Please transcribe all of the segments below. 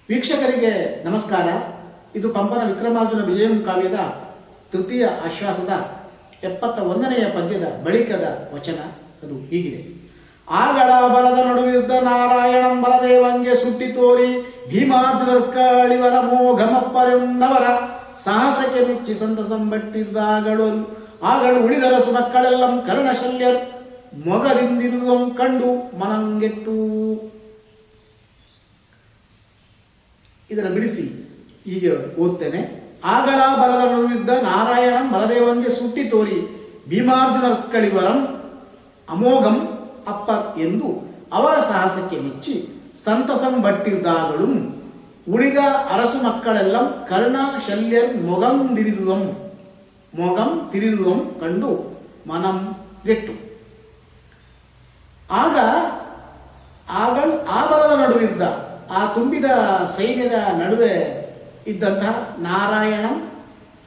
ವೀಕ್ಷಕರಿಗೆ ನಮಸ್ಕಾರ. ಇದು ಪಂಪನ ವಿಕ್ರಮಾರ್ಜುನ ವಿಜಯಂ ಕಾವ್ಯದ ತೃತೀಯ ಆಶ್ವಾಸದ 71ನೆಯ ಪದ್ಯದ ಬಳಿಕದ ವಚನ. ಅದು ಹೀಗಿದೆ: ಆಗಳ ಬಲದ ನಡುವಿದ್ದ ನಾರಾಯಣಂ ಬಲದೇವಂಗೆ ಸುಟ್ಟಿ ತೋರಿ ಭೀಮಾರ್ಜುನರ್ಕಳಿವರ ಮೋಘಮಪ್ಪರೆಂದವರ ಸಾಹಸಕ್ಕೆ ಮೆಚ್ಚಿ ಸಂತಸಂಬಟ್ಟಿದ್ದಾಗಳು ಆಗಳು ಉಳಿದರಸು ಮಕ್ಕಳೆಲ್ಲಂ ಕರ್ಣಶಲ್ಯರ್ ಮೊಗದಿಂದಿರುವುದಂ ಕಂಡು ಮನಂಗೆಟ್ಟು. ಇದನ್ನು ಬಿಡಿಸಿ ಹೀಗೆ ಓದ್ತೇನೆ. ಆಗಳ ಬಲದ ನಡುವಿದ್ದ ನಾರಾಯಣಂ ಬಲದೇವಂಗೆ ಸುಟ್ಟಿ ತೋರಿ ಭೀಮಾರ್ಜುನರ್ಕಳಿವರಂ ಅಮೋಘಂ ಅಪ್ಪ ಎಂದು ಅವರ ಸಾಹಸಕ್ಕೆ ಮೆಚ್ಚಿ ಸಂತಸಂ ಬಟ್ಟಿರ್ದಾಗಳು ಉಳಿದ ಅರಸು ಮಕ್ಕಳೆಲ್ಲಂ ಕರ್ಣ ಶಲ್ಯರ್ ಮೊಗಂ ತಿರಿದುದಂ ಕಂಡು ಮನಂ ಗೆಟ್ಟು. ಆಗ ಆ ಬಲದ ನಡುವಿದ್ದ, ಆ ತುಂಬಿದ ಸೈನ್ಯದ ನಡುವೆ ಇದ್ದಂತಹ ನಾರಾಯಣಂ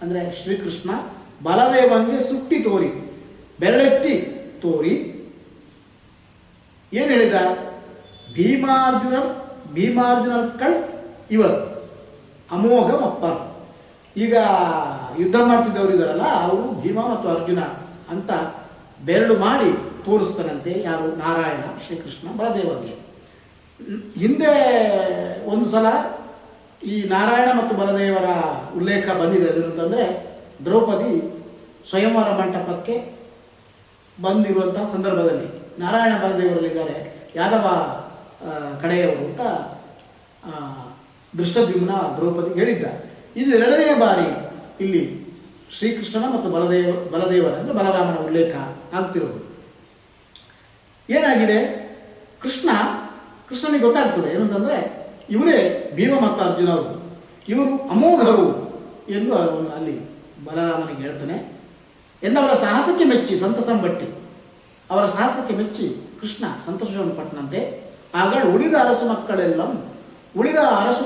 ಅಂದರೆ ಶ್ರೀಕೃಷ್ಣ ಬಲದೇವಂಗೆ ಸುಟ್ಟಿ ತೋರಿ, ಬೆರಳೆತ್ತಿ ತೋರಿ ಏನು ಹೇಳಿದ? ಭೀಮಾರ್ಜುನರ್ಕಳ್ ಇವರು ಅಮೋಘಂ ಅಪ್ಪರ್. ಈಗ ಯುದ್ಧ ಮಾಡ್ತಿದ್ದವರು ಇದ್ದಾರಲ್ಲ, ಅವರು ಭೀಮ ಮತ್ತು ಅರ್ಜುನ ಅಂತ ಬೆರಳು ಮಾಡಿ ತೋರಿಸ್ತಾನಂತೆ. ಯಾರು? ನಾರಾಯಣ ಶ್ರೀಕೃಷ್ಣ ಬಲದೇವಗೆ. ಹಿಂದೆ ಒಂದು ಸಲ ಈ ನಾರಾಯಣ ಮತ್ತು ಬಲದೇವರ ಉಲ್ಲೇಖ ಬಂದಿದೆ. ಅದು ಅಂತಂದರೆ ದ್ರೌಪದಿ ಸ್ವಯಂವರ ಮಂಟಪಕ್ಕೆ ಬಂದಿರುವಂತಹ ಸಂದರ್ಭದಲ್ಲಿ ನಾರಾಯಣ ಬಲದೇವರಲ್ಲಿದ್ದಾರೆ, ಯಾದವ ಕಡೆಯವರು ಅಂತ ದೃಷ್ಟದ್ಯುಮ್ನ ದ್ರೌಪದಿಗೆ ಹೇಳಿದ್ದ. ಇದು ಎರಡನೆಯ ಬಾರಿ ಇಲ್ಲಿ ಶ್ರೀಕೃಷ್ಣನ ಮತ್ತು ಬಲದೇವರ ಅಂದರೆ ಬಲರಾಮನ ಉಲ್ಲೇಖ ಆಗ್ತಿರೋದು. ಏನಾಗಿದೆ? ಕೃಷ್ಣನಿಗೆ ಗೊತ್ತಾಗ್ತದೆ ಏನಂತಂದರೆ ಇವರೇ ಭೀಮ ಮತ್ತು ಅರ್ಜುನ ಅವರು, ಇವರು ಅಮೋಘರು ಎಂದು ಅಲ್ಲಿ ಬಲರಾಮನಿಗೆ ಹೇಳ್ತಾನೆ. ಎಂದವರ ಸಾಹಸಕ್ಕೆ ಮೆಚ್ಚಿ ಸಂತಸಂ ಬಟ್ಟಿ, ಅವರ ಸಾಹಸಕ್ಕೆ ಮೆಚ್ಚಿ ಕೃಷ್ಣ ಸಂತೋಷವನ್ನು ಪಟ್ಟನಂತೆ. ಆಗ ಉಳಿದ ಅರಸು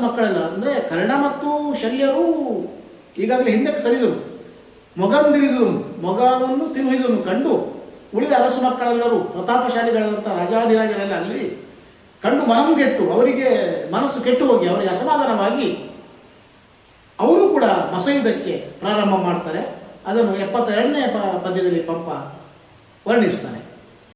ಮಕ್ಕಳೆಲ್ಲ ಅಂದರೆ ಕರ್ಣ ಮತ್ತು ಶಲ್ಯರು ಈಗಾಗಲೇ ಹಿಂದಕ್ಕೆ ಸರಿದರು. ಮೊಗವನ್ನು ತಿರುಹಿದನು ಕಂಡು ಉಳಿದ ಅರಸು ಮಕ್ಕಳೆಲ್ಲರೂ ಪ್ರತಾಪಶಾಲಿಗಳಾದಂಥ ರಾಜಾಧಿರಾಜರೆಲ್ಲ ಅಲ್ಲಿ ಕಂಡು ಮನಂಗೆಟ್ಟು, ಅವರಿಗೆ ಮನಸ್ಸು ಕೆಟ್ಟು ಹೋಗಿ ಅವರಿಗೆ ಅಸಮಾಧಾನವಾಗಿ ಅವರು ಕೂಡ ಮಸಯುದ್ಧಕ್ಕೆ ಪ್ರಾರಂಭ ಮಾಡ್ತಾರೆ. ಅದನ್ನು 72ನೇ ಪದ್ಯದಲ್ಲಿ ಪಂಪ ವರ್ಣಿಸ್ತಾನೆ.